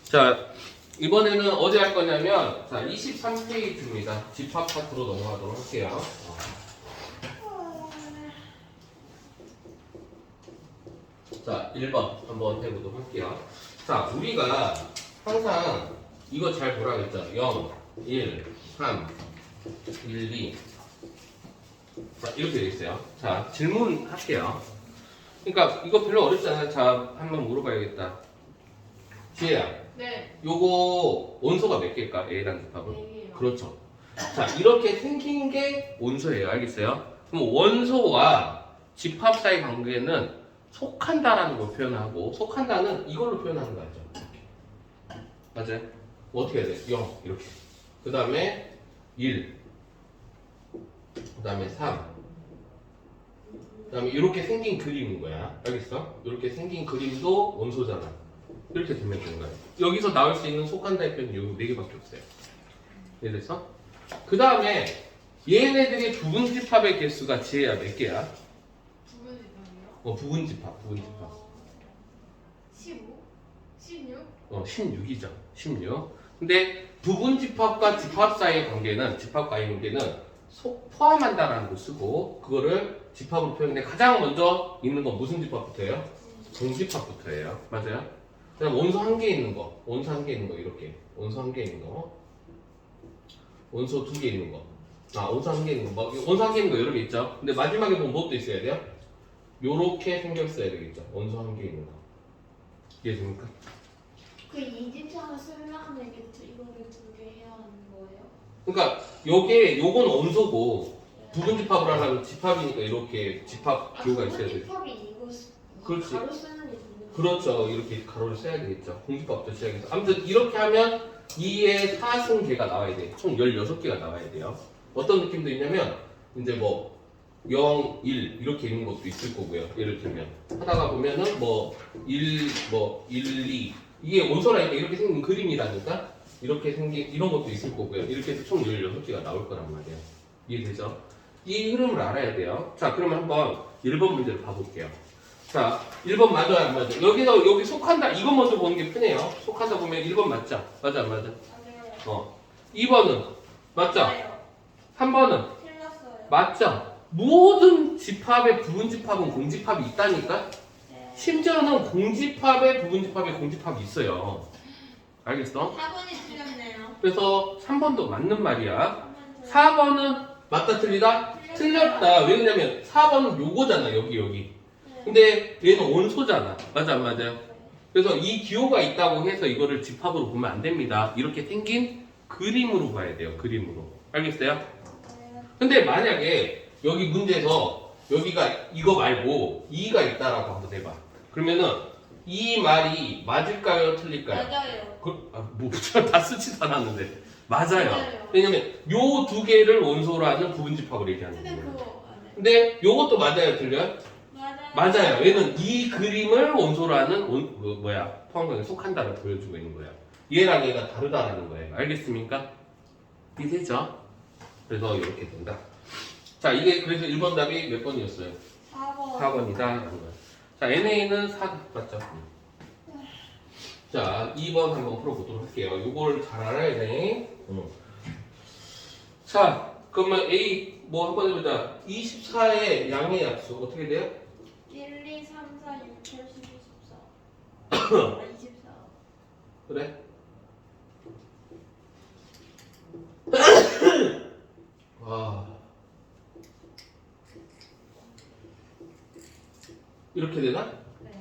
자, 이번에는 어디 할 거냐면, 자, 23페이지입니다. 집합 파트로 넘어가도록 할게요. 자, 1번 한번 해보도록 할게요. 자, 우리가 항상 이거 잘 보라 그랬죠? 0, 1, 3, 1, 2. 자, 이렇게 돼 있어요. 자, 질문할게요. 그러니까 이거 별로 어렵지 않아요. 자, 한번 물어봐야겠다. 지혜야, 네. 요거 원소가 몇 개일까? A라는 집합은? 네 개요. 그렇죠. 자, 이렇게 생긴 게 원소예요. 알겠어요? 그럼 원소와 집합 사이 관계는 속한다라는 걸 표현하고, 속한다는 이걸로 표현하는 거 알죠? 맞아요? 뭐 어떻게 해야 돼? 0 이렇게. 그 다음에 1, 그 다음에 3, 그 다음에 이렇게 생긴 그림인 거야. 알겠어? 이렇게 생긴 그림도 원소잖아. 이렇게 되면 되는 거야. 여기서 나올 수 있는 속한다의 표현이 요 4개밖에 없어요. 이해됐어? 그 다음에 얘네들이 부분 집합의 개수가 지혜야 몇 개야? 부분 집합이요? 부분 집합, 부분 집합. 15? 16? 16이죠. 16. 근데 부분 집합과 집합 사이의 관계는, 집합과의 관계는 포함한다라는 걸 쓰고, 그거를 집합으로 표현해. 가장 먼저 있는 건 무슨 집합부터예요? 공집합부터예요. 맞아요? 그다음 원소 한 개 있는 거, 원소 한 개 있는 거 이렇게, 원소 한 개 있는 거, 원소 2개 있는 거, 원소 한 개 있는 거, 원소 한 개 있는 거 여러 개 있죠. 근데 마지막에 보면 무엇도 있어야 돼요? 요렇게 생겼어야 되겠죠. 원소 한 개 있는 거. 이해됩니까? 그 이집트하고 쓰려면 이거를 2개 해야 하는 거예요? 그러니까 요건 원소고 부분 집합을 하려면 집합이니까 이렇게 집합 기호가 있어야 돼요. 집합이 이거 그렇지. 가로 쓰는 게 좋은 그렇죠. 이렇게 가로를 써야 되겠죠. 공집합부터 시작해서. 아무튼 이렇게 하면 2의 4승계가 나와야 돼. 총 16개가 나와야 돼요. 어떤 느낌도 있냐면 이제 뭐 0, 1 이렇게 있는 것도 있을 거고요. 예를 들면 하다가 보면은 뭐 1, 2 이게 원소라니까 이렇게 생긴 그림이라니까 이렇게 생긴 이런 것도 있을 거고요. 이렇게 해서 총 16개가 나올 거란 말이에요. 이해되죠? 이 흐름을 알아야 돼요. 자, 그러면 한번 1번 문제를 봐볼게요. 자, 1번 맞아요, 안 맞아요? 여기 속한다. 이거 먼저 보는 게 편해요. 속한다 보면 1번 맞죠? 맞아, 안 맞아? 맞아요. 2번은 맞죠? 맞아요. 3번은 틀렸어요. 맞죠? 모든 집합의 부분 집합은 공집합이 있다니까? 네. 심지어는 공집합의 부분 집합에 공집합이 있어요. 알겠어? 4번이 틀렸네요. 그래서 3번도 맞는 말이야. 4번 4번은 맞다 틀리다? 틀렸다. 왜 그러냐면 4번은 요거잖아. 여기. 근데 얘는 원소잖아. 맞아 안 맞아요? 그래서 이 기호가 있다고 해서 이거를 집합으로 보면 안 됩니다. 이렇게 생긴 그림으로 봐야 돼요. 그림으로. 알겠어요? 근데 만약에 여기 문제에서 여기가 이거 말고 2가 있다라고 한번 해봐. 그러면은 이 말이 맞을까요? 틀릴까요? 맞아요. 다 쓰지도 않았는데. 맞아요. 맞아요. 왜냐면 요 2개를 원소로 하는 부분 집합을 얘기하는 근데 거예요. 그거 안 해. 근데 요것도 맞아요? 틀려요? 맞아요. 맞아요. 얘는 이 그림을 원소로 하는 포함관계에 속한다를 보여주고 있는 거예요. 얘랑 얘가 다르다라는 거예요. 알겠습니까? 이해되죠? 그래서 이렇게 된다. 자, 이게 그래서 1번 답이 몇 번이었어요? 4번. 4번이다 라는 거예요. 자, NA는 4 맞죠? 자, 2번 한번 풀어보도록 할게요. 이걸 잘 알아야 돼. 자, 그러면 A 뭐 한번 해보자. 24의 양의 약수 어떻게 돼요? 1, 2, 3, 4, 6, 7, 10, 24. 24. 그래? 와. 이렇게 되나? 네.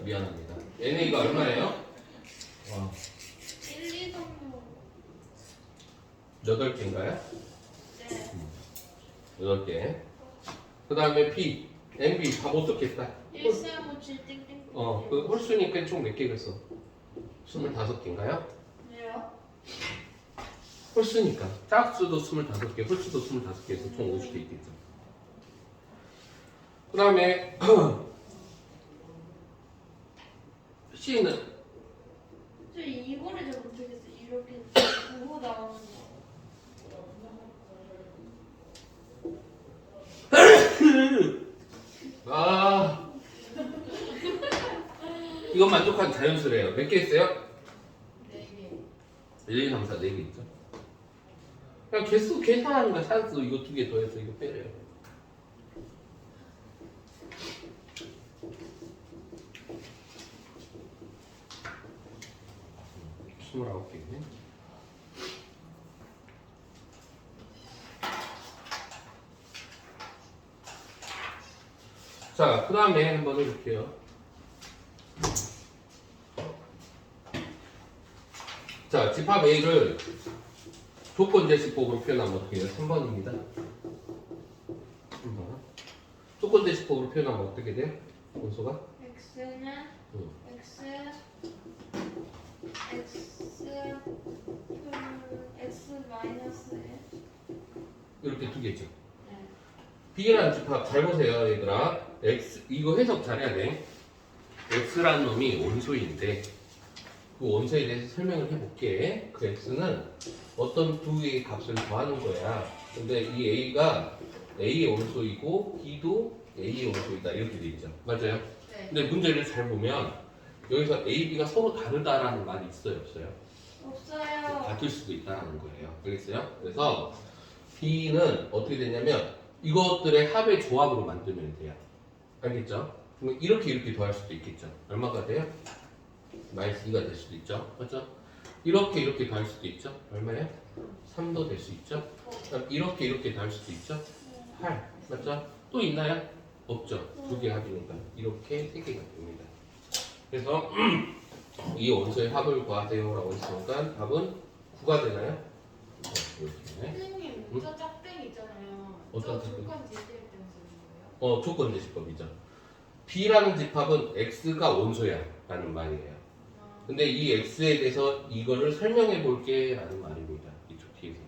미안합니다. NA가 얼마예요? 와. 1, 2, 3, 6. 8개인가요? 네. 8개. 그 다음에 B, NB 다 못 적겠다. 1, 3, 5, 7, 땡땡. 그 홀수니까 총 몇 개겠어? 25개인가요? 네요. 홀수니까. 짝수도 25개, 홀수도 25개에서 총 50개 있겠죠. 그 다음에 C는 저 이거를 잘 못하겠어요. 이렇게 구호 나오는 거. 아 이건 만족한 자연수래요. 몇 개 있어요? 4개. 1, 2, 3, 4, 4개 있죠. 그냥 개수 계산하는 거야. 산수 이거 2개 더해서 이거 빼래요. 스물아홉 개네. 자, 그 다음에 한번 해볼게요. 자, 집합 A를 조건제시법으로 표현하면 어떻게 해요? 3번입니다. 3번. 조건제시법으로 표현하면 어떻게 돼요? 원소가? x는 응. x 마이너스 1. 이렇게 두 개죠. 네. B라는 집합 잘 보세요, 얘들아. X 이거 해석 잘해야 돼. X라는 놈이 원소인데 그 원소에 대해서 설명을 해볼게. 그 X는 어떤 두 개의 값을 더하는 거야. 근데 이 A가 A의 원소이고 B도 A의 원소이다 이렇게 돼 있죠. 맞아요? 네. 근데 문제를 잘 보면 여기서 A, B가 서로 다르다라는 말이 있어요, 없어요? 없어요. 같을 수도 있다는 거예요. 알겠어요? 그래서 B는 어떻게 되냐면 이것들의 합의 조합으로 만들면 돼요. 알겠죠? 그럼 이렇게 더할 수도 있겠죠. 얼마가 돼요? 마이너스 2가 될 수도 있죠. 맞죠? 이렇게 더할 수도 있죠. 얼마예요? 3도 될 수 있죠. 그럼 이렇게 더할 수도 있죠. 8. 맞죠? 또 있나요? 없죠. 두 개 합이니까 이렇게 세 개가 됩니다. 그래서 이 원소의 합을 구하세요라고 했으니까 답은 9가 되나요? 이렇게. 선생님, 응? 저 짝대기 있잖아요. 어떤 저 짝대기? 조건 제시할 때 쓰는 거예요? 조건제시법이죠. B라는 집합은 X가 원소야 라는 말이에요. 아, 근데 이 X에 대해서 이거를 설명해 볼게 라는 말입니다. 이쪽 뒤에서.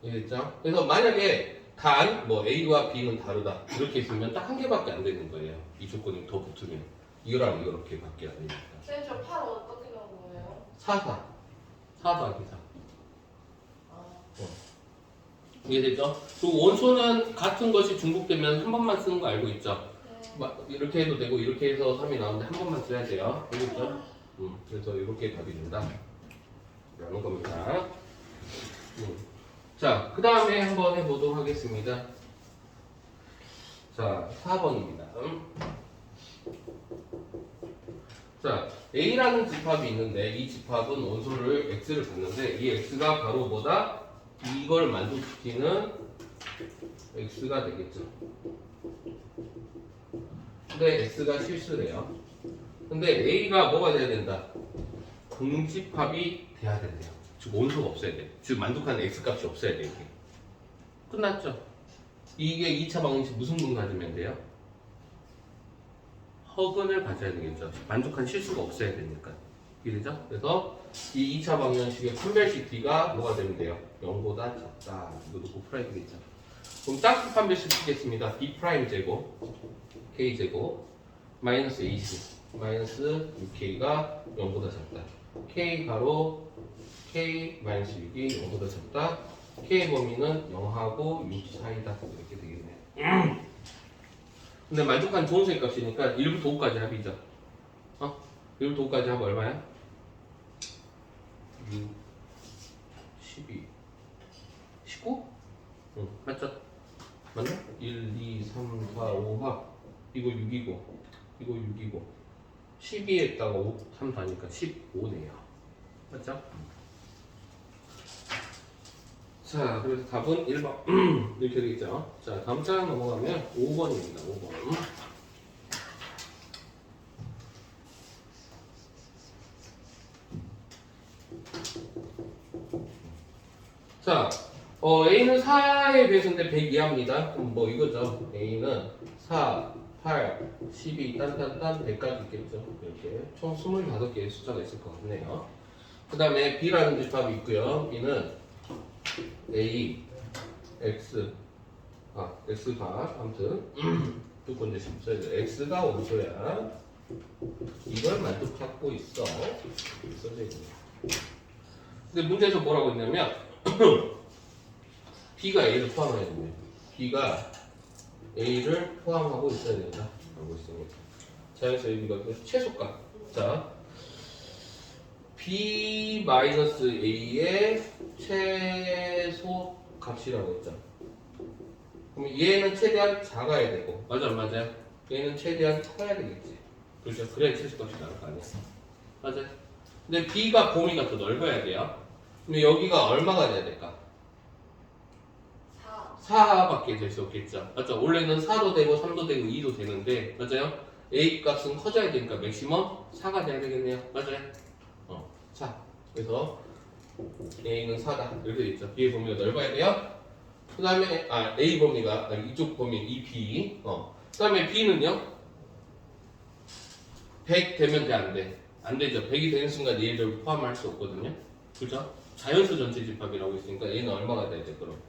이해됐죠? 그래서 만약에 단, A와 B는 다르다. 이렇게 있으면 딱 한 개밖에 안 되는 거예요. 이 조건이 더 붙으면. 이거랑 이렇게 밖에 안 되니까. 선생님, 저 8 어떻게 나온 거예요? 4 더하기 4. 아, 이해됐죠? 그리고 원소는 같은 것이 중복되면 한 번만 쓰는 거 알고 있죠? 네. 이렇게 해도 되고 이렇게 해서 3이 나오는데 한 번만 써야 돼요. 알겠죠? 그래서 이렇게 답이 된다. 라는 겁니다. 자, 그 다음에 한번 해보도록 하겠습니다. 자, 4번입니다. 자, A라는 집합이 있는데 이 집합은 원소를 X를 갖는데 이 X가 바로 뭐다? 이걸 만족시키는 X가 되겠죠. 근데 X가 실수래요. 근데 A가 뭐가 돼야 된다? 공집합이 돼야 된대요. 즉 원소가 없어야 돼. 즉 만족하는 X값이 없어야 돼. 이게. 끝났죠? 이게 2차 방정식 무슨 분 가지면 돼요? 허근을 가져야 되겠죠. 만족한 실수가 없어야 되니까. 이해되죠? 그래서 이 2차 방정식의 판별식 D가 뭐가 되면 돼요? 0보다 작다. 이거 놓고 풀어야 되겠죠. 그럼 짝수 판별식 쓰겠습니다. D 프라임 제곱, K 제곱, 마이너스 AC, 마이너스 6K가 0보다 작다. K 가로 K 마이너스 6이 0보다 작다. K의 범위는 0하고 6 사이다. 이렇게 되겠네요. 근데 만족한 좋은 값이니까 1부터 5까지 합이죠. 1부터 5까지 합 얼마야? 6, 12, 19? 응, 맞죠? 맞나? 1, 2, 3, 4, 5 합. 이거 6이고, 이거 6이고. 12에다가 5, 3 다니까 15네요. 맞죠? 자, 그래서 답은 1번. 이렇게 되겠죠. 자, 다음 장 넘어가면 5번입니다. 5번. 자, A는 4의 배수인데 100 이하입니다. 그럼 뭐 이거죠. A는 4, 8, 12, 딴딴딴 100까지 있겠죠. 이렇게 총 25개의 숫자가 있을 것 같네요. 그 다음에 B라는 집합이 있고요. B는 A, X, X가 아무튼 조건제식 써야 돼. X가 원소야. 이걸 만족하고 있어. 써져 있네. 근데 문제에서 뭐라고 했냐면 B가 A를 포함해야 됩니다. B가 A를 포함하고 있어야 된다. 라고 했습니다. 자연수 AB가 최소값. 자, B-A의 최소 값이라고 했죠. 그럼 얘는 최대한 작아야 되고, 맞아 안 맞아요? 얘는 최대한 커야 되겠지. 그렇죠? 그래야 최소값이 나올 거 아니야. 맞아요? 근데 B가 범위가 더 넓어야 돼요. 그럼 여기가 얼마가 돼야 될까? 4. 4밖에 될 수 없겠죠. 맞죠? 원래는 4도 되고 3도 되고 2도 되는데, 맞아요? A 값은 커져야 되니까 맥시멈 4가 돼야 되겠네요. 맞아요? 자, 그래서 A는 4다. 이렇게 돼 있죠. B의 범위가 넓어야 돼요. 그 다음에, A 범위가, 이쪽 범위, 이 B. 그 다음에 B는요? 100 되면 돼, 안 돼? 안 되죠. 100이 되는 순간 얘를 포함할 수 없거든요. 그죠? 자연수 전체 집합이라고 있으니까 얘는 얼마가 돼야 돼, 그럼?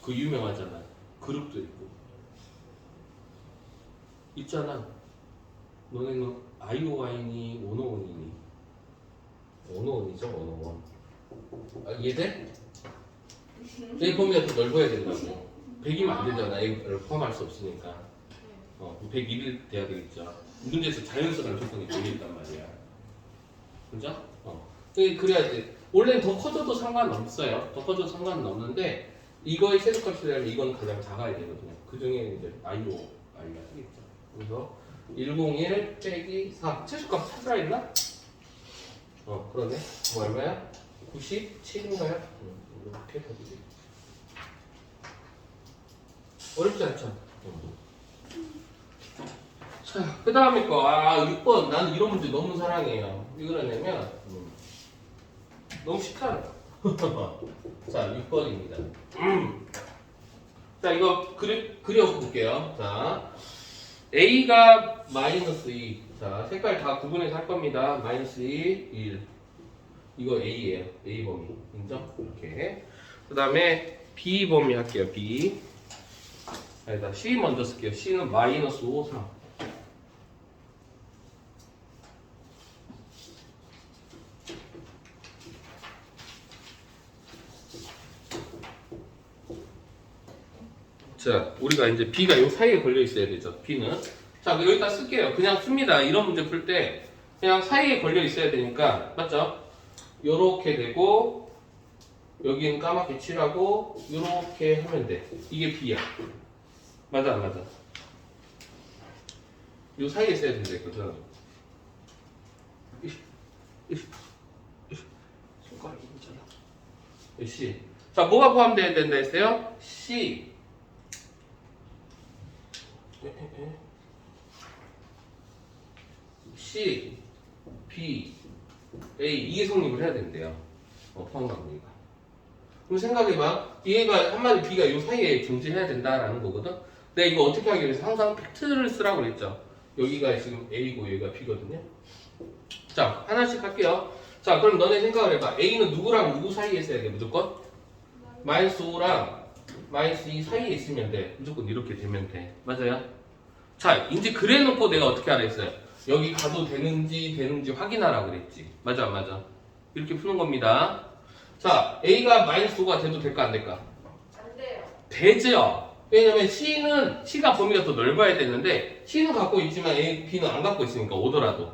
그 유명하잖아. 그룹도 있고. 있잖아. 너네는 IOI니, 원어원이니? 원어원이죠, 원어원. 이해돼? A 범위가 더 넓어야 된다고. 100이면 안 되잖아. A를 포함할 수 없으니까. 101이 돼야 되겠죠. 문제에서 자연수라는 조건이 되어있단 말이야. 그죠? 그래야 돼. 원래는 더 커져도 상관없어요. 더 커져도 상관은 없는데, 이거의 최소값이라면 이건 가장 작아야 되거든요. 그 중에 이제 IOI가 되겠죠. 그래서 101 빼기 4. 최소값 찾으라 했나? 그러네. 뭐 얼마야? 97인가요? 이렇게 해보지. 어렵지 않죠? 자, 그 다음에 거. 6번. 나는 이런 문제 너무 사랑해요. 왜 그러냐면, 너무 쉽잖아. 자, 6번입니다. 자, 이거 그려볼게요. 자, A가 마이너스 2. 자, 색깔 다 구분해서 할 겁니다. 마이너스 2, 1. 이거 A예요. A 범위. 인정? 이렇게. 그 다음에 B 범위 할게요. B. 아니다. C 먼저 쓸게요. C는 마이너스 5, 3. 자, 우리가 이제 B가 요 사이에 걸려 있어야 되죠. B는. 자, 여기다 쓸게요. 그냥 씁니다. 이런 문제 풀 때 그냥 사이에 걸려 있어야 되니까, 맞죠? 요렇게 되고 여기는 까맣게 칠하고 요렇게 하면 돼. 이게 B야. 맞아 안 맞아? 요 사이에 있어야 된다거든. 손가락이 힘잖아. C. 자, 뭐가 포함되어야 된다 했어요? C. C, B, A 이게 성립을 해야 된대요. 포함 관계가. 그럼 생각해봐. 얘가 한마디 B가 이 사이에 존재해야 된다라는 거거든. 근데 이거 어떻게 하기 위해서 항상 팩트를 쓰라고 그랬죠. 여기가 지금 A고 여기가 B거든요. 자, 하나씩 할게요. 자, 그럼 너네 생각을 해봐. A는 누구랑 누구 사이에 있어야 돼? 무조건? 마이너스 5랑 마이너스 2 사이에 있으면 돼. 무조건 이렇게 되면 돼. 맞아요? 자, 이제 그래 놓고 내가 어떻게 하라 했어요? 여기 가도 되는지 확인하라 그랬지. 맞아 안 맞아? 이렇게 푸는 겁니다. 자, A가 마이너스 5가 돼도 될까 안 될까? 안 돼요. 되죠. 왜냐면 C가 범위가 더 넓어야 되는데 C는 갖고 있지만 A, B는 안 갖고 있으니까 오더라도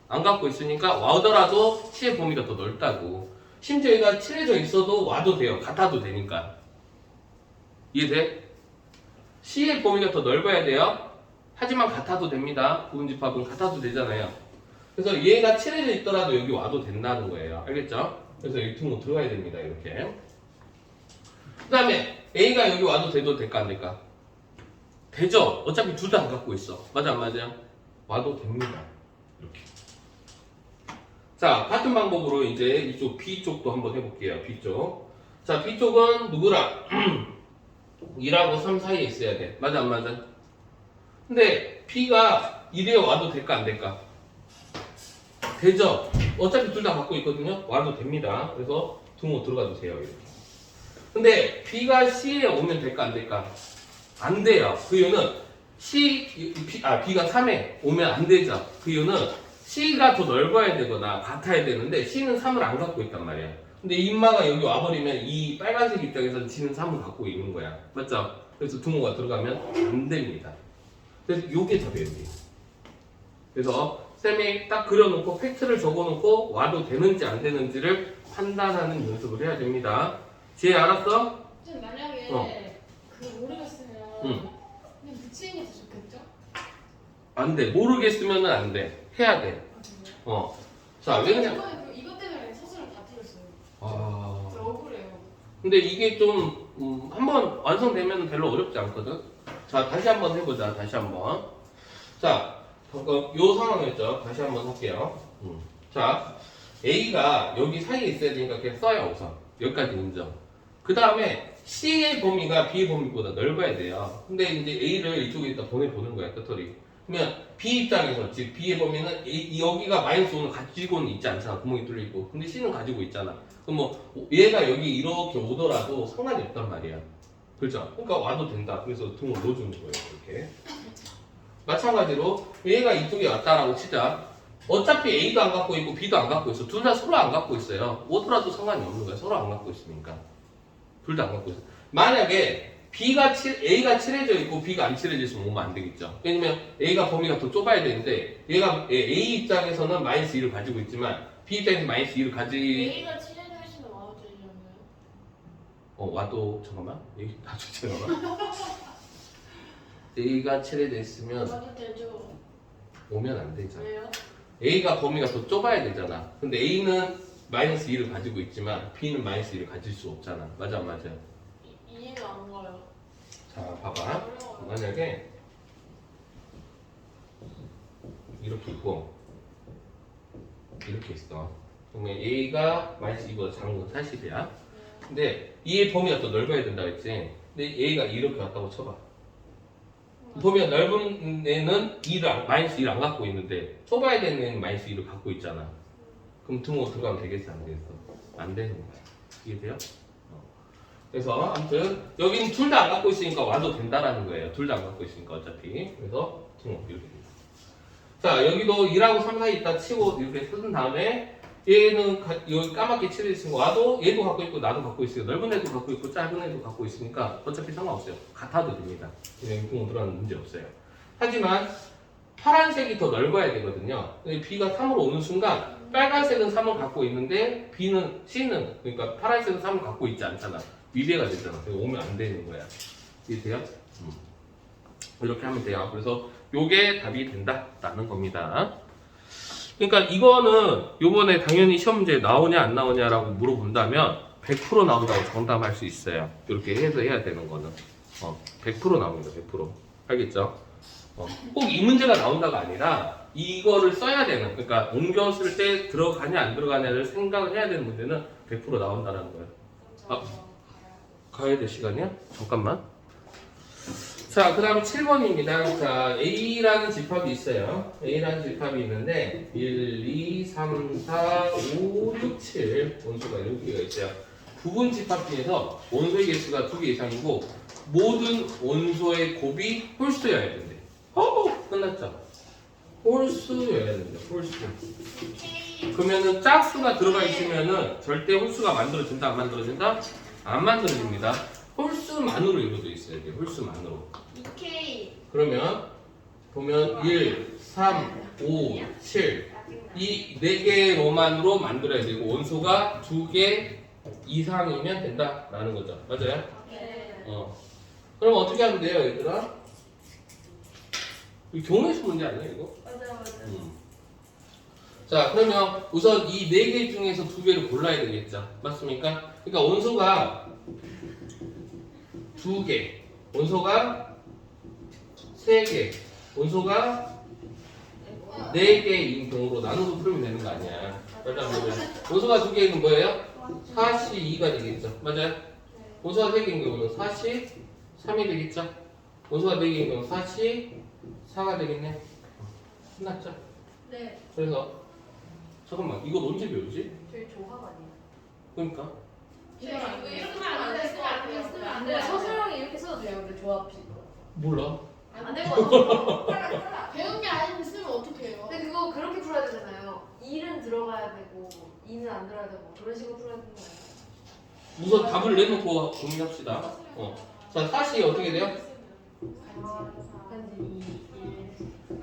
안 갖고 있으니까 와더라도 C의 범위가 더 넓다고. 심지어 얘가 칠해져 있어도 와도 돼요. 같아도 되니까. 이해돼? C의 범위가 더 넓어야 돼요. 하지만 같아도 됩니다. 부분집합은 같아도 되잖아요. 그래서 얘가 칠해져 있더라도 여기 와도 된다는 거예요. 알겠죠? 그래서 여기 둥 들어가야 됩니다. 이렇게. 그 다음에 A가 여기 와도 돼도 될까 안 될까? 되죠? 어차피 둘 다 안 갖고 있어. 맞아 안 맞아요? 와도 됩니다. 이렇게. 자, 같은 방법으로 이제 이쪽 B쪽도 한번 해볼게요. B쪽. 자, B쪽은 누구랑? 2하고 3 사이에 있어야 돼. 맞아 안 맞아? 근데 B가 2에 와도 될까 안 될까? 되죠? 어차피 둘 다 갖고 있거든요? 와도 됩니다. 그래서 등호 들어가도 돼요. 이렇게. 근데 B가 C에 오면 될까 안 될까? 안 돼요. 그 이유는 B가 3에 오면 안 되죠. 그 이유는 C가 더 넓어야 되거나 같아야 되는데 C는 3을 안 갖고 있단 말이야. 근데 인마가 여기 와버리면 이 빨간색 입장에서는 C는 3을 갖고 있는 거야. 맞죠? 그래서 등호가 들어가면 안 됩니다. 그래서 요게 답이에요. 그래서 쌤이 딱 그려놓고 팩트를 적어놓고 와도 되는지 안 되는지를 판단하는 연습을 해야 됩니다. 지혜 알았어? 좀 만약에 그 모르겠으면 응. 그냥 붙이는 게 더 좋겠죠? 안 돼. 모르겠으면은 안 돼. 해야 돼. 자, 왜냐? 이번에 이것 때문에 서술을 다 틀렸어요. 아. 저 억울해요. 근데 이게 좀 한번 완성되면 별로 어렵지 않거든. 자, 다시 한번 해보자. 다시 한번. 자, 방금 요 상황이었죠. 다시 한번 할게요. 자, A가 여기 사이에 있어야 되니까 그냥 써요 우선. 여기까지 인정. 그 다음에 C의 범위가 B의 범위보다 넓어야 돼요. 근데 이제 A를 이쪽에다 보내보는 거야, 끝터리. 그러면 B 입장에서, 즉 B의 범위는 여기가 마이너스 5는 가지고는 있지 않잖아. 구멍이 뚫려 있고. 근데 C는 가지고 있잖아. 그럼 뭐 얘가 여기 이렇게 오더라도 상관이 없단 말이야. 그렇죠? 그러니까 와도 된다. 그래서 등을 넣어주는 거예요. 이렇게. 마찬가지로 얘가 이쪽에 왔다라고 치자. 어차피 A도 안 갖고 있고 B도 안 갖고 있어. 둘 다 서로 안 갖고 있어요. 오더라도 상관이 없는 거야. 서로 안 갖고 있으니까. 둘 다 안 갖고 있어. 만약에 A가 칠해져 있고 B가 안 칠해져 있으면 오면 안 되겠죠. 왜냐면 A가 범위가 더 좁아야 되는데 얘가 A 입장에서는 마이너스 2를 가지고 있지만 B 입장에서 마이너스 2를 A가 7에 하시면 와도 되려나요? 와도 잠깐만. 나중에 잠깐만. A가 칠해져 있으면 와도 되죠. 오면 안 되잖아. 왜요? A가 범위가 더 좁아야 되잖아. 근데 A는 마이너스 2를 가지고 있지만 B는 마이너스 2를 가질 수 없잖아. 맞아, 맞아. 이해가 안 가요. 자, 봐봐. 만약에 이렇게 있고 이렇게 있어. 그러면 A가 마이너스 2보다 작은 건 사실이야. 근데 얘의 범위가 더 넓어야 된다 했지. 근데 A가 이렇게 왔다고 쳐봐. 범위가 넓은 애는 마이너스 2를 안 갖고 있는데 좁아야 되는 애는 마이너스 2를 갖고 있잖아. 그럼 등호 들어가면 되겠어, 안 되겠어? 안 되는 거야. 이해돼요? 그래서 아무튼 여기는 둘 다 안 갖고 있으니까 와도 된다라는 거예요. 둘 다 안 갖고 있으니까 어차피. 그래서 등호 이렇게 돼요. 자, 여기도 1하고 3 사이 있다 치고 이렇게 쓰은 다음에 얘는 여기 까맣게 칠해 있으니까 와도 얘도 갖고 있고 나도 갖고 있으니까 넓은 애도 갖고 있고 짧은 애도 갖고 있으니까 어차피 상관없어요. 같아도 됩니다. 그냥 등호 들어가는 문제 없어요. 하지만 파란색이 더 넓어야 되거든요. 근데 B가 3으로 오는 순간 빨간색은 3을 갖고 있는데 C는 그러니까 파란색은 3을 갖고 있지 않잖아. 위배가 되잖아. 그래서 오면 안 되는 거야. 이해돼요? 이렇게 하면 돼요. 그래서 요게 답이 된다라는 겁니다. 그러니까 이거는 요번에 당연히 시험 문제 나오냐 안 나오냐라고 물어본다면 100% 나온다고 정답할 수 있어요. 이렇게 해서 해야 되는 거는 100% 나옵니다. 100%. 알겠죠? 꼭 이 문제가 나온다가 아니라 이거를 써야 되는, 그러니까 옮겨 쓸 때 들어가냐 안 들어가냐를 생각을 해야 되는 문제는 100% 나온다는 거예요. 가야 될 시간이야? 잠깐만. 자, 그 다음 7번입니다. 자, A라는 집합이 있어요. A라는 집합이 있는데 1, 2, 3, 4, 5, 6, 7 원소가 6개가 있어요. 부분 집합 중에서 원소의 개수가 2개 이상이고 모든 원소의 곱이 홀수여야 된대. 끝났죠? 홀수여야 된다. 홀수. 그러면은 짝수가 들어가 있으면은 절대 홀수가 만들어진다, 안 만들어진다? 안 만들어집니다. 홀수만으로 이루어져 있어야 돼요. 홀수만으로. 2K. 그러면 보면 1, 3, 5, 7 이 4개로만으로 만들어야 되고 원소가 2개 이상이면 된다라는 거죠. 맞아요? 네. 그럼 어떻게 하면 돼요, 얘들아? 이 경우의 수 문제 아니에요, 이거? 맞아요. 자, 그러면 우선 이 4개 중에서 2개를 골라야 되겠죠. 맞습니까? 그러니까 원소가 2개, 원소가 3개, 원소가 4개인 경우로 나눠서 풀면 되는 거 아니야. 원소가 2개는 뭐예요? 42가 되겠죠. 맞아요? 원소가 3개인 경우는 43이 되겠죠. 원소가 4개인 경우는 44가 되겠네. 끝났죠? 네. 그래서 잠깐만, 이거 언제 배우지? 저희 조합 아니에요? 그러니까 이렇게 하면 안 돼. 쓰면 안 돼. 쓰면 안 돼. 서술형이 이렇게 써도 돼요. 근데 조합 몰라. 안 될 것 같아요. 배운 게 아닌데 쓰면 어떡해요? 근데 그거 그렇게 풀어야 되잖아요. 1은 들어가야 되고 2는 안 들어가야 되고 그런 식으로 풀어야 되는 거예요. 우선 답을 내놓고 고민합시다. 자, 4시 어떻게 돼요? 간지 2,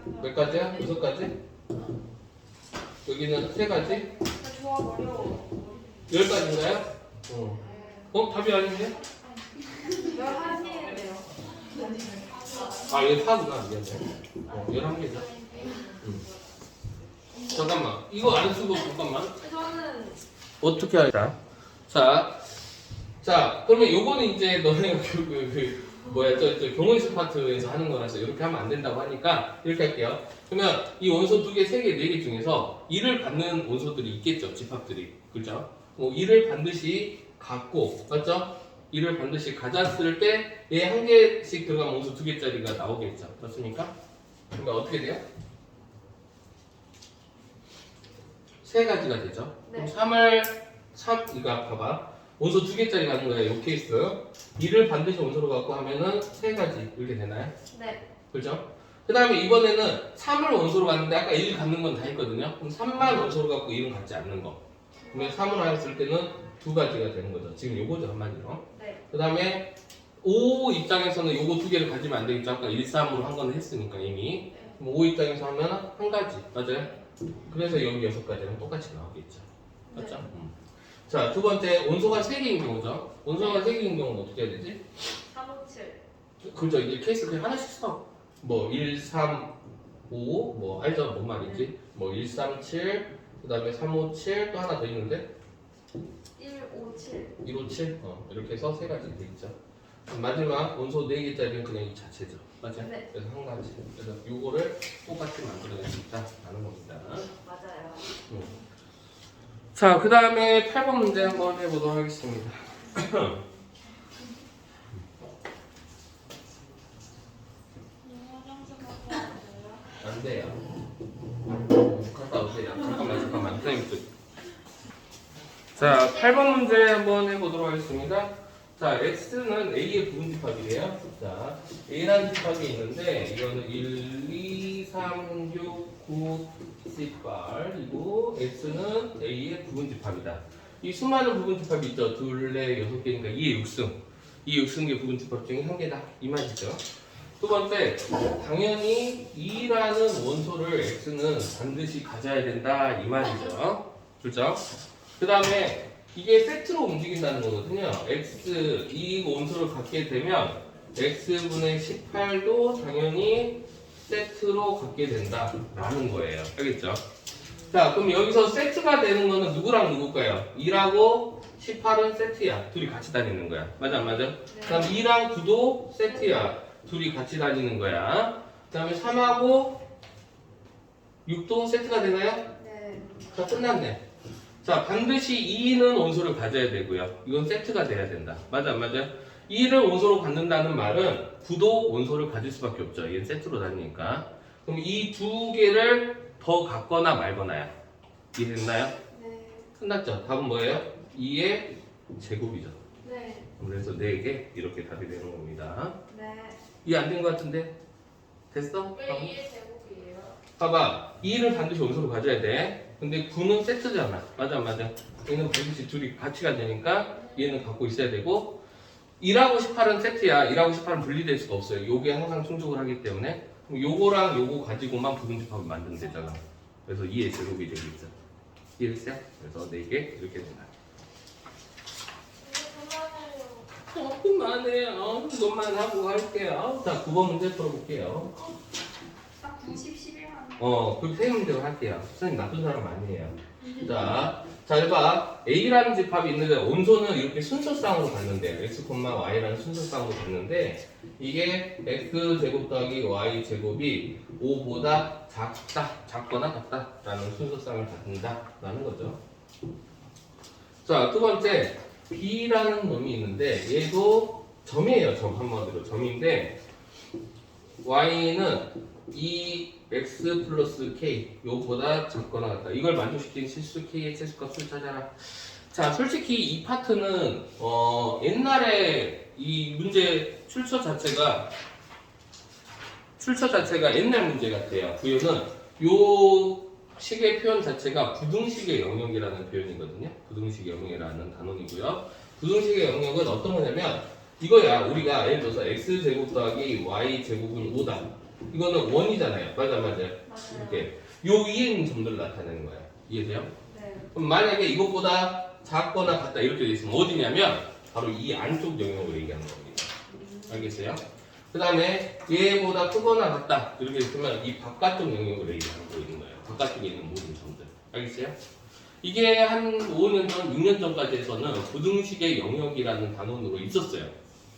1. 몇 가지야? 6가지? 여기는 3가지? 조합 어려워. 10가지인가요? 답이 아닌데? 열 하시는데요. 아, 이거 4구나. 미안해. 11개죠. 잠깐만. 이거 안 쓰고, 잠깐만. 저는 어떻게 할까? 자, 그러면 요거는 이제 너네 저 경원수 파트에서 하는 거라서 이렇게 하면 안 된다고 하니까 이렇게 할게요. 그러면 이 원소 2개, 3개, 4개 중에서 2를 받는 원소들이 있겠죠, 집합들이. 그죠? 2를 반드시 갖고, 맞죠? 2를 반드시 가졌을 때 얘 한 개씩 들어간 원소 2개짜리가 나오겠죠. 맞습니까? 그러면 어떻게 돼요? 3가지가 되죠. 네. 그럼 이거 봐봐. 원소 2개짜리 가는 거예요. 이 케이스. 2를 반드시 원소로 갖고 하면은 3가지 이렇게 되나요? 네. 그죠? 그 다음에 이번에는 3을 원소로 갔는데 아까 1 갖는 건 다 했거든요. 그럼 3만 원소로 갖고 1은 갖지 않는 거. 그러면 3을 하였을 때는 2가지가 되는 거죠. 지금 요거죠, 한마디로. 네. 그 다음에 5 입장에서는 요거 2개를 가지면 안 되겠죠. 아까 1, 3으로 한 건 했으니까 이미. 그럼 5 입장에서 하면 한 가지. 맞아요? 그래서 여기 6가지랑 똑같이 나오겠죠. 맞죠? 자, 두 번째, 원소가 3개인 경우죠. 원소가 3개인 경우는 어떻게 해야 되지? 357. 그죠? 이제 케이스 그냥 하나씩 써. 뭐 1, 3, 5, 뭐 알죠? 뭔 말인지. 뭐 1, 3, 7, 그 다음에 3, 5, 7, 또 하나 더 있는데 157. 1, 5, 7. 이렇게 해서 3가지 되겠죠. 마지막 원소 4개짜리는 그냥 이 자체죠. 맞아요? 네. 그래서 한 가지. 그래서 요거를 똑같이 만들어낼 수 있다라는 겁니다. 맞아요. 자, 그 다음에 8번 문제 한번 해보도록 하겠습니다. 화장실 갔다 왔어요. 안 돼요. 갔다 오세요. 잠깐만. 선생님 좀. 자, 8번 문제 한번 해보도록 하겠습니다. 자, X는 A의 부분집합이래요. 자, A라는 집합이 있는데, 이거는 1, 2, 3, 6, 9, 18이고, X는 A의 부분집합이다. 이 수많은 부분집합이 있죠. 2, 4, 6개니까 2의 6승. 2의 6승의 부분집합 중에 한 개다. 이 말이죠. 두 번째, 당연히 2라는 원소를 X는 반드시 가져야 된다. 이 말이죠. 그렇죠? 그 다음에 이게 세트로 움직인다는 거거든요. X, 이 원소를 갖게 되면 X분의 18도 당연히 세트로 갖게 된다라는 거예요. 알겠죠? 자, 그럼 여기서 세트가 되는 거는 누구랑 누굴까요? 2라고 18은 세트야. 둘이 같이 다니는 거야. 맞아, 안 맞아? 그 다음 2랑 9도 세트야. 둘이 같이 다니는 거야. 그 다음에 3하고 6도 세트가 되나요? 네. 자, 끝났네. 자, 반드시 2는 원소를 가져야 되고요. 이건 세트가 돼야 된다. 맞아, 안 맞아? 2를 원소로 갖는다는 말은 9도 원소를 가질 수밖에 없죠. 얘는 세트로 다니니까. 그럼 이 두 개를 더 갖거나 말거나야. 이해됐나요? 네. 끝났죠? 답은 뭐예요? 2의 제곱이죠. 네. 그래서 4개 이렇게 답이 되는 겁니다. 네. 이해 안 된 것 같은데? 됐어? 왜 2의 제곱이에요? 봐봐. 2를 반드시 원소로 가져야 돼. 근데 9는 세트잖아. 맞아, 안 맞아? 얘는 반드시 둘이 같이 가되니까 얘는 갖고 있어야 되고 1하고 18은 세트야. 1하고 18은 분리될 수가 없어요. 요게 항상 충족을 하기 때문에 그럼 요거랑 요거 가지고만 부등집합을 만들면 되잖아. 그래서 2의 제곱이 되겠죠. 이해했어요? 그래서 4개 이렇게 된다. 그만해요. 이것만 하고 할게요. 자, 9번 문제 풀어볼게요. 딱 90, 11만. 그 세 문제로 할게요. 선생님 나쁜 사람 아니에요. 자, 잘 봐. A라는 집합이 있는데 원소는 이렇게 순서쌍으로 갔는데 x, y라는 순서쌍으로 갔는데 이게 x제곱 더하기 y제곱이 5보다 작거나 같다라는 순서쌍을 갖는다라는 거죠. 자, 두 번째 B라는 놈이 있는데 얘도 점이에요. 점 한마디로 점인데 y는 2x 플러스 k 요보다 작거나 같다. 이걸 만족시킨 실수 k의 최소값을 찾아라. 자, 솔직히 이 파트는 옛날에 이 문제 출처 자체가 옛날 문제 같아요. 그 이유는 요 식의 표현 자체가 부등식의 영역이라는 표현이거든요. 부등식의 영역이라는 단원이고요. 부등식의 영역은 어떤 거냐면 이거야. 우리가 예를 들어서 x제곱 더하기 y제곱은 5다. 이거는 원이잖아요. 맞아. 맞아요. 이렇게 요 위에 있는 점들을 나타내는 거예요. 이해돼요? 네. 그럼 만약에 이것보다 작거나 같다 이렇게 돼 있으면 어디냐면 바로 이 안쪽 영역을 얘기하는 겁니다. 알겠어요? 그 다음에 얘보다 크거나 같다 이렇게 있으면 이 바깥쪽 영역을 얘기하고 있는 거예요. 바깥쪽에 있는 모든 점들. 알겠어요? 이게 한 5년 전, 6년 전까지 해서는 부등식의 영역이라는 단원으로 있었어요.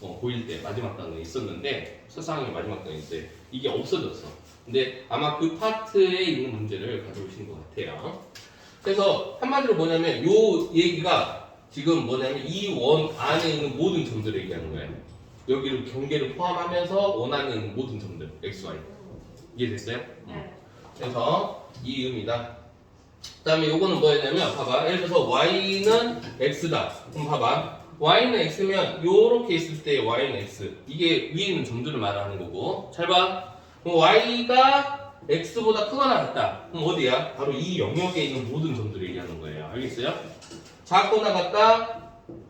고1 때 마지막 단원에 있었는데 서상의 마지막 단원에 있을 때 이게 없어졌어. 근데 아마 그 파트에 있는 문제를 가져오신 것 같아요. 그래서 한마디로 뭐냐면 요 얘기가 지금 뭐냐면 이 원 안에 있는 모든 점들을 얘기하는 거예요. 여기를 경계를 포함하면서 원 안에 있는 모든 점들 x, y 이해됐어요? 네. 그래서 이 의미다. 그 다음에 요거는 뭐였냐면 봐봐 예를 들어서 y는 x다. 그럼 봐봐 y는 x면 요렇게 있을 때 y는 x 이게 위에 있는 점들을 말하는 거고 잘 봐. 그럼 y가 x보다 크거나 같다. 그럼 어디야? 바로 이 영역에 있는 모든 점들을 얘기하는 거예요. 알겠어요? 작거나 같다.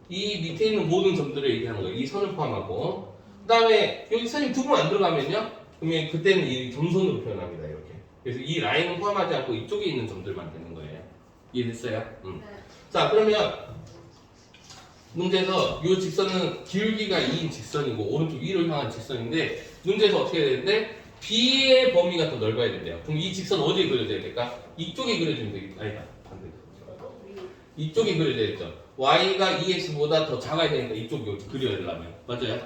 이 밑에 있는 모든 점들을 얘기하는 거예요. 이 선을 포함하고. 그 다음에 여기 선이 두 번 안 들어가면요. 그러면 그때는 이 점선으로 표현합니다. 이렇게. 그래서 이 라인은 포함하지 않고 이쪽에 있는 점들만 되는 거예요. 이해됐어요? 네. 자, 그러면 문제에서 이 직선은 길기가 2인 직선이고 오른쪽 위로 향한 직선인데 문제에서 어떻게 해야 되는데 B의 범위가 더 넓어야 된대요. 그럼 이 직선 어디에 그려져야 될까? 이쪽에 그려주면 되겠다. 아니다. 반대. 이쪽에 그려져야겠죠. Y가 2x보다 더 작아야 되니까 이쪽 여기 그려야되려면 맞아요?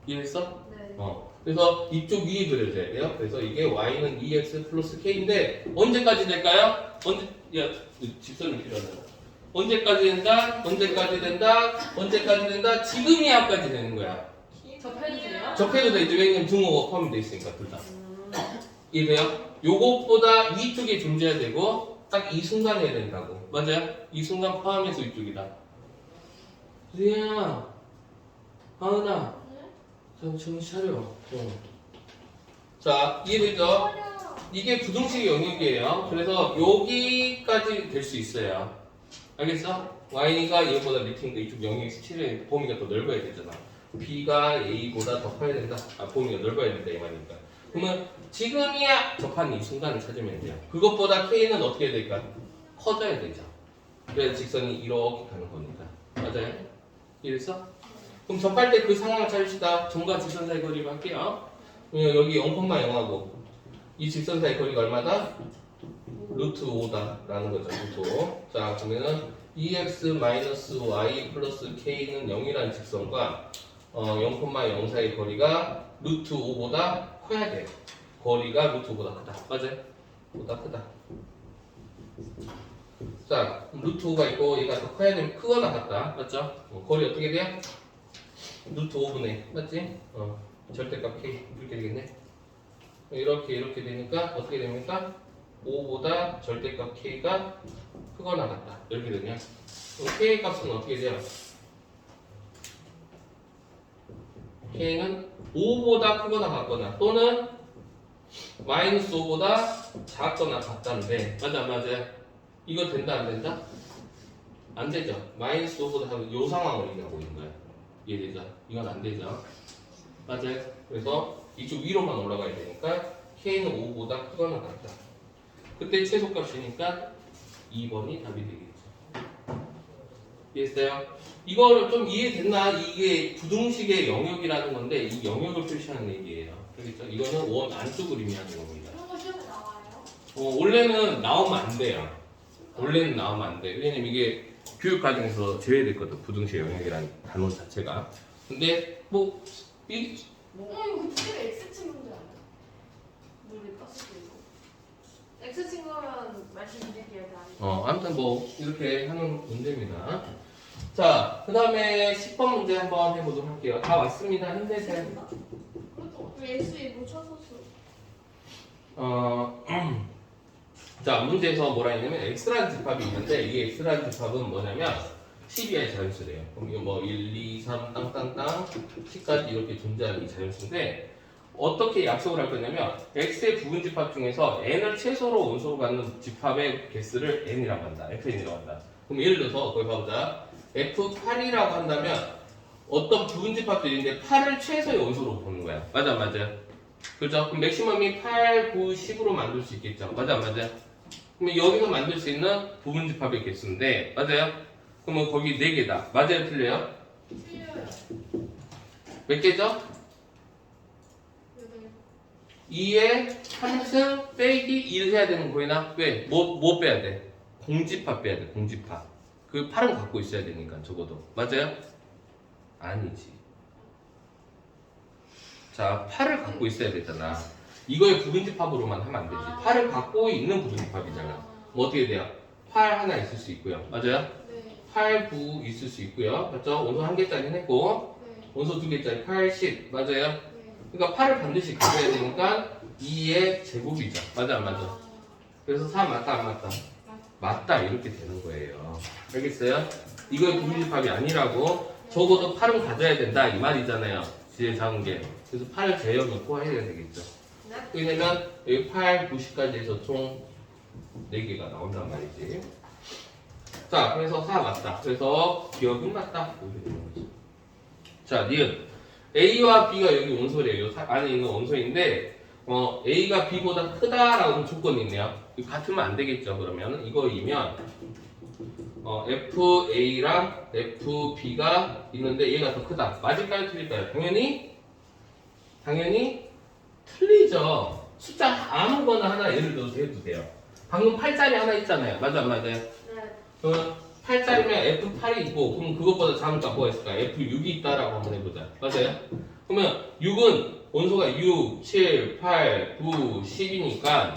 이해했어? 네. 그래서 이쪽 위에 그려져야 돼요. 그래서 이게 y는 2x 플러스 k인데 언제까지 될까요? 야, 직선이 필요하잖아. 언제까지 된다? 언제까지 된다? 언제까지 된다? 지금이야까지 되는 거야. 접해도 돼요? 접해도 되죠. 왜냐면 등호가 포함돼 있으니까 둘 다. 이해돼요? 요것보다 이쪽에 존재해야 되고 딱 이 순간 해야 된다고. 맞아요? 이 순간 포함해서 이쪽이다. 수희야, 하은아, 정신 차려. 자, 이해되죠? 이게 부등식의 영역이에요. 그래서 여기까지 될 수 있어요. 알겠어? y가 얘보다 밑이니까 이쪽 영역이 7의 범위가 더 넓어야 되잖아. b가 a보다 더 커야 된다. 범위가 넓어야 된다 이 말이니까. 그러면 지금이야 접한 이 순간을 찾으면 돼요. 그것보다 k는 어떻게 해야 될까? 커져야 되죠. 그래야 직선이 이렇게 가는 거니까. 맞아요? 이해됐어? 그럼 접할 때 그 상황을 찾읍시다. 점과 직선 사이 거리를 할게요. 여기 0,0하고 이 직선 사이 거리가 얼마다? 루트 5다 라는 거죠. 루트 5. 자, 그러면은 2x-y 플러스 k는 0이라는 직선과 0,0 사이 거리가 루트 5보다 커야 돼요. 거리가 루트 5보다 크다. 맞아요? 보다 크다. 자, 루트 5가 있고 얘가 더 커야 되면 크거나 같다. 맞죠? 거리 어떻게 돼요? 루트 5분의 맞지? 절대값 k 이렇게 되겠네. 이렇게 되니까 어떻게 됩니까? 5보다 절대값 k가 크거나 같다. 이렇게 되냐? 그럼 k 값은 어떻게 돼요? k는 5보다 크거나 같거나 또는 마이너스 5보다 작거나 같다는데 맞아. 이거 된다 안 된다? 안 되죠. 마이너스 5보다 작은 요 상황을 얘기하고 있는 거야. 이해되죠? 이건 안 되죠. 맞아요. 그래서 이쪽 위로만 올라가야 되니까 k는 5보다 크거나 같다. 그때 최소값이니까 2번이 답이 되겠죠. 이해했어요? 이거를 좀 이해됐나? 이게 부등식의 영역이라는 건데 이 영역을 표시하는 얘기예요. 알겠죠? 이거는 원 안쪽을 의미하는 겁니다. 그런 거 시험에 나와요? 원래는 나오면 안 돼요. 원래는 나오면 안 돼. 왜냐면 이게 교육 과정에서 제외됐거든. 부등식 영역이라는 단원 자체가. 근데 이 이거 그때 X치 문제 아니야? 모르겠다. X 친구면 말씀드릴게요. 다. 아무튼 이렇게 하는 문제입니다. 자, 그 다음에 10번 문제 한번 해보도록 할게요. 다 왔습니다. 힘내세요. 그것도 왜 X에 못 찾았어? 자, 문제에서 뭐라 했냐면 X라는 집합이 있는데 이 X라는 집합은 뭐냐면 12의 자연수래요. 그럼 이거 1, 2, 3 땅땅땅 10까지 이렇게 존재하는 이 자연수인데 어떻게 약속을 할 거냐면 X의 부분 집합 중에서 n을 최소로 원소로 갖는 집합의 개수를 n이라고 한다. fn이라고 한다. 그럼 예를 들어서 거기 봐보자. f8이라고 한다면 어떤 부분 집합들인데 8을 최소의 원소로 보는 거야. 맞아. 그렇죠? 그럼 맥시멈이 8, 9, 10으로 만들 수 있겠죠. 맞아, 안 맞아요? 그러면 여기서 만들 수 있는 부분집합의 개수인데, 맞아요? 그러면 거기 4개다. 맞아요, 틀려요? 틀려요. 몇 개죠? 2에 3승 빼기 1 해야 되는 거 보이나? 왜? 뭐 빼야 돼? 공집합 빼야 돼, 공집합. 그 8은 갖고 있어야 되니까, 적어도. 맞아요? 아니지. 자, 8을 갖고 있어야 되잖아. 이거의 부분집합으로만 하면 안 되지. 8을 갖고 있는 부분집합이잖아. 뭐 어떻게 돼요? 8 하나 있을 수 있고요. 맞아요? 네. 8, 9 있을 수 있고요. 맞죠? 원소 1개짜리 했고, 네. 원소 2개짜리 8, 10. 맞아요? 네. 그러니까 8을 반드시 가져야 되니까 2의 제곱이죠. 맞아, 안 맞아? 그래서 4 맞다, 안 맞다? 맞다, 이렇게 되는 거예요. 알겠어요? 이거의 부분집합이 아니라고. 적어도 8은 가져야 된다, 이 말이잖아요. 뒤에 작은 게. 그래서 8 제역 넣고 해야 되겠죠. 네. 왜냐면 여기 8, 90까지 해서 총 4개가 나온단 말이지. 자, 그래서 4 맞다. 그래서 기억은 맞다. 이렇게 되는 거죠. 자, 니은. A와 B가 여기 원소래요. 안에 있는 원소인데, A가 B보다 크다라는 조건이 있네요. 이거 같으면 안 되겠죠. 그러면 이거이면, FA랑 FB가 있는데 얘가 더 크다. 맞을까요? 틀릴까요? 당연히 틀리죠. 숫자 아무거나 하나 예를 들어서 해도 돼요. 방금 8짜리 하나 있잖아요. 맞아, 안 맞아요? 네. 그러면 8짜리면 F8이 있고, 그럼 그것보다 작은 값 뭐가 있을까? F6이 있다라고 한번 해보자. 맞아요? 그러면 6은 원소가 6, 7, 8, 9, 10이니까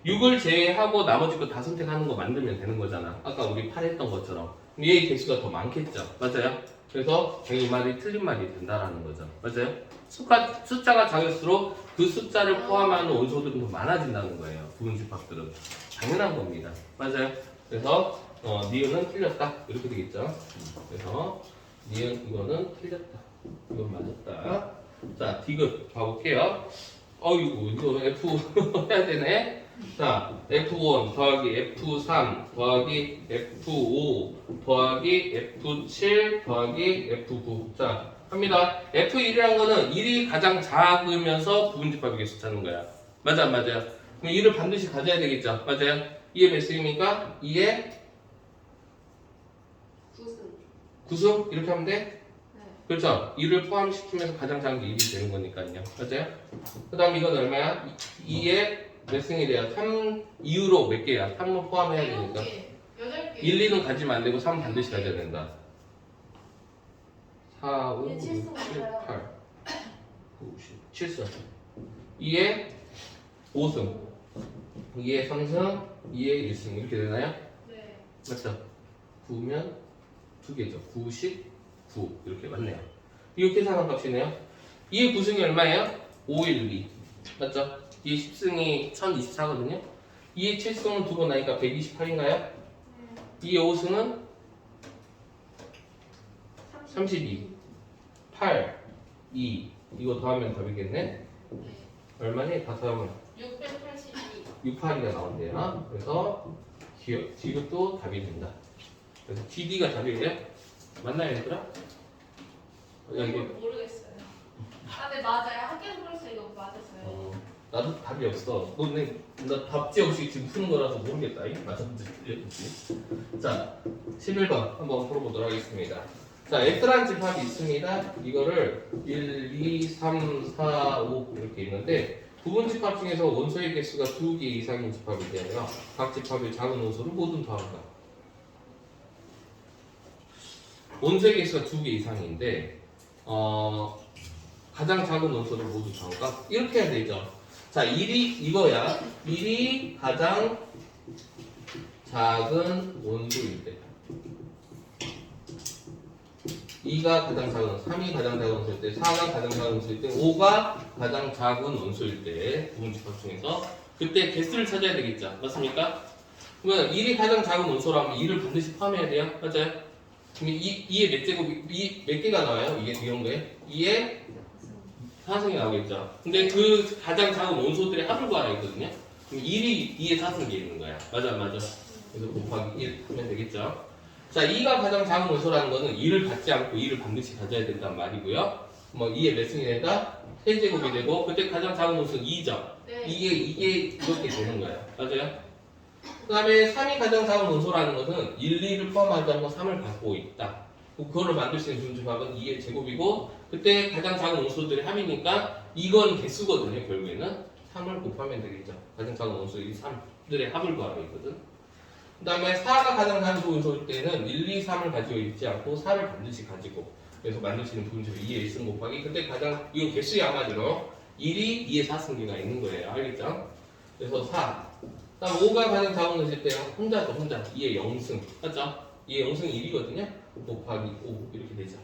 6을 제외하고 나머지 거 다 선택하는 거 만들면 되는 거잖아. 아까 우리 8 했던 것처럼. 그럼 얘의 개수가 더 많겠죠. 맞아요? 그래서 당연히 이 말이 틀린 말이 된다라는 거죠. 맞아요? 숫자가 작을수록 그 숫자를 포함하는 원소들은 더 많아진다는 거예요. 부분집합들은. 당연한 겁니다. 맞아요? 그래서 니은은 틀렸다. 이렇게 되겠죠. 그래서 니은 이거는 틀렸다. 이건 맞았다. 자, 디귿 봐볼게요. 어이구, 이거 F 해야 되네. 자, F1 더하기 F3 더하기 F5 더하기 F7 더하기 F9. 자, 합니다. F1이라는 거는 1이 가장 작으면서 부분집합의 개수 찾는 거야. 맞아, 안 맞아요? 그럼 1을 반드시 가져야 되겠죠. 맞아요? 2의 몇 승입니까? 2의 9승. 9승? 이렇게 하면 돼? 네. 그렇죠? 2를 포함시키면서 가장 작은 게 1이 되는 거니까요. 맞아요? 그 다음 이건 얼마야? 2의 몇 승이 돼요? 3 이후로 몇 개야? 3을 포함해야 되니까. 8개. 1, 2는 가지면 안 되고 3은 반드시 가져야 된다. 4, 5, 6, 7, 8, 9, 10, 7승. 2의 5승. 2의 3승, 2의 1승. 이렇게 되나요? 네. 맞죠? 9면 2개죠. 99. 이렇게 맞네요. 이거 계산한 값이네요. 2의 9승이 얼마예요? 512. 맞죠? 2의 10승이 1024거든요. 2의 7승은 2번 나니까 128인가요? 2의 5승은 32. 8, 2. 이거 더하면 답이겠네? 얼마니? 다 더하면 682. 68이가 나온대요. 그래서 디귿도 답이 된다. 그래서 DD가 답이에요? 맞나요, 얘들아? 야, 이게 모르겠어요. 아, 네 맞아요. 학교에서 그랬어요. 이거 맞았어요. 나도 답이 없어. 나 답지 없이 지금 푸는 거라서 모르겠다. 이게 맞았는지 틀렸는지. 자, 11번 한번 풀어보도록 하겠습니다. 자, X라는 집합이 있습니다. 이거를 1, 2, 3, 4, 5 이렇게 있는데 부분 집합 중에서 원소의 개수가 2개 이상인 집합이 되어요. 각 집합의 작은 원소를 모두 더한다. 원소의 개수가 2개 이상인데 가장 작은 원소를 모두 더한다. 이렇게 해야 되죠. 자, 1이 이거야. 1이 가장 작은 원소일 때 2가 가장 작은 원소, 3이 가장 작은 원소일 때 4가 가장 작은 원소일 때 5가 가장 작은 원소일 때 부분집합 중에서 그때 개수를 찾아야 되겠죠. 맞습니까? 그러면 1이 가장 작은 원소라면 2를 반드시 포함해야 돼요. 맞아요? 그럼 2의 몇 제곱, 2 몇 개가 나와요? 이게 이런 거에? 2의 4승이 나오겠죠. 근데 그 가장 작은 원소들의 합을 구하라 했거든요. 그럼 1이 2의 4승이 있는 거야. 맞아, 안 맞아? 그래서 곱하기 1 하면 되겠죠. 자, 2가 가장 작은 원소라는 거는 2를 갖지 않고 2를 반드시 가져야 된다는 말이고요. 뭐 2의 몇 승이 된다? 세제곱이 되고 그때 가장 작은 원수는 2죠. 네. 이게 이렇게 되는 거예요. 맞아요? 그 다음에 3이 가장 작은 원소라는 것은 1, 2를 포함하지 않고 3을 갖고 있다. 그거를 만들 수 있는 분집합은 2의 제곱이고 그때 가장 작은 원소들의 합이니까 이건 개수거든요. 결국에는 3을 곱하면 되겠죠. 가장 작은 원소 이 3들의 합을 구하고 있거든. 그 다음에 4가 가장 작은 원소일 때는 1, 2, 3을 가지고 있지 않고 4를 반드시 가지고 그래서 만들 수 있는 분집이 2의 1승 곱하기 그때 가장 이건 개수의 한마디로 1이 2의 4승계가 있는 거예요. 알겠죠? 그래서 4. 그다음 5가 가장 작은 것일 때는 혼자죠. 혼자 2의 0승. 맞죠? 2의 0승이 1이거든요. 곱하기 5 이렇게 되죠.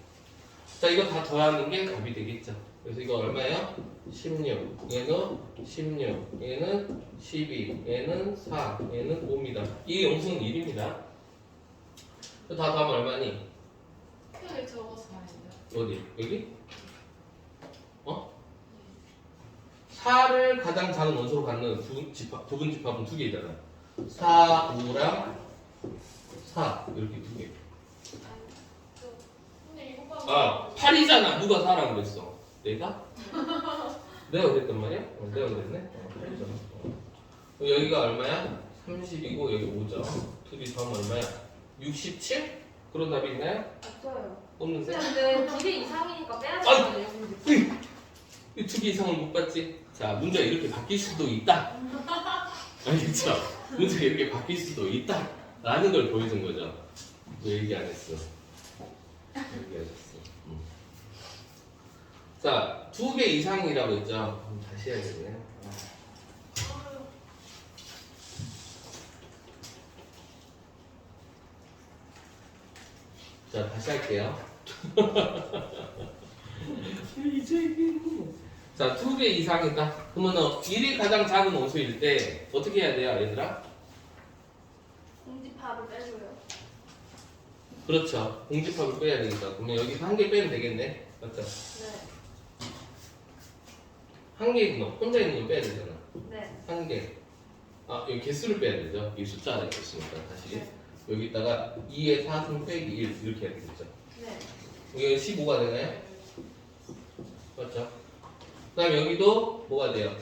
자 이거 다 더하는 게 답이 되겠죠. 그래서 이거 얼마예요? 16. 얘는 16. 얘는 12. 얘는 4. 얘는 5입니다. 2의 0승은 1입니다. 다 더하면 얼마니? 여기 적었어요. 어디? 여기? 4를 가장 작은 원소로 갖는 부분 집합은 두 개잖아. 4, 5랑 4 이렇게 두 개. 근데 이거 봐. 아, 8이잖아. 누가 4라고 그랬어? 내가? 내가 그랬단 말이야? 내가 그랬네? 8이잖아. 여기가 얼마야? 30이고 여기 5죠. 둘이 더하면 얼마야? 67? 그런 답이 있나요? 없어요. 없는데? 근데 2개 이상이니까 빼야 아유. 되잖아요. 이 두 개 이상을 못 봤지? 자, 문제가 이렇게 바뀔 수도 있다. 알겠죠? 문제가 이렇게 바뀔 수도 있다. 라는 걸 보여준 거죠. 왜 얘기 안 했어? 얘기하셨어. 자, 2개 이상이라고 했죠? 그럼 다시 해야겠네. 자, 다시 할게요. 자, 2개 이상이다. 그러면 1이 가장 작은 원소일 때 어떻게 해야 돼요, 얘들아? 공집합을 빼줘요. 그렇죠. 공집합을 빼야 되니까. 그러면 여기서 한 개 빼면 되겠네. 맞죠? 네. 한 개 있는 거, 혼자 있는 거 빼야 되잖아. 네. 한 개. 아, 여기 개수를 빼야 되죠. 이 숫자가 있으니까 다시. 네. 여기다가 2의 4승 빼기 1 이렇게 해야 되겠죠. 네. 이게 15가 되나요? 맞죠? 그 다음 여기도 뭐가 돼요?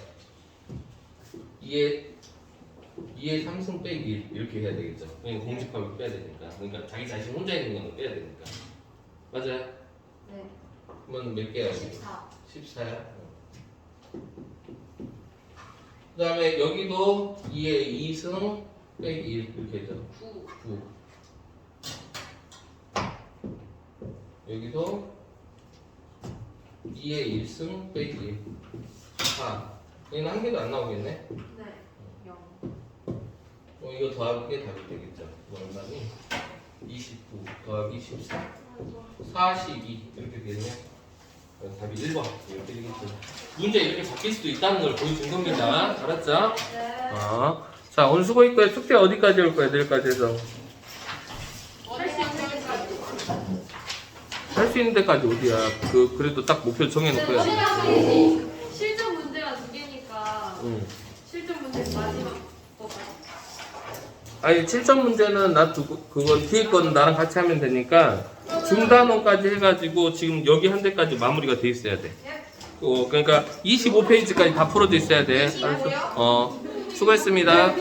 2의 3승 빼기 1 이렇게 해야 되겠죠. 그러니까 공집합을 빼야 되니까. 그러니까 자기 자신 혼자 있는 거는 빼야 되니까. 맞아요? 네. 그러면 몇 개야? 14. 14야. 그 다음에 여기도 2의 2승 빼기 1 이렇게 되죠. 9. 9. 여기도 2의 1승 빼기 1. 4. 얘는 한 개도 안 나오겠네. 네. 0. 이거 더하는 게 답이 되겠죠. 얼마니? 29 더하기 14. 42 이렇게 되네요. 답이 1번 이렇게 되겠죠. 문제 이렇게 바뀔 수도 있다는 걸 보여준 겁니다. 알았죠? 네. 자 오늘 수고했고요. 숙제 어디까지 올 거야? 내일까지 해서 할 수 있는 데까지 어디야? 그래도 딱 목표 정해놓고 해야지. 실전 문제가 2개니까 응. 실전 문제 마지막 거 봐요. 아니 7점 문제는 나 두고 그건 뒤에 건 나랑 같이 하면 되니까 중단원까지 해가지고 지금 여기 한 대까지 마무리가 돼 있어야 돼. 예? 그러니까 25페이지까지 다 풀어져 있어야 돼. 알았어? 수고했습니다.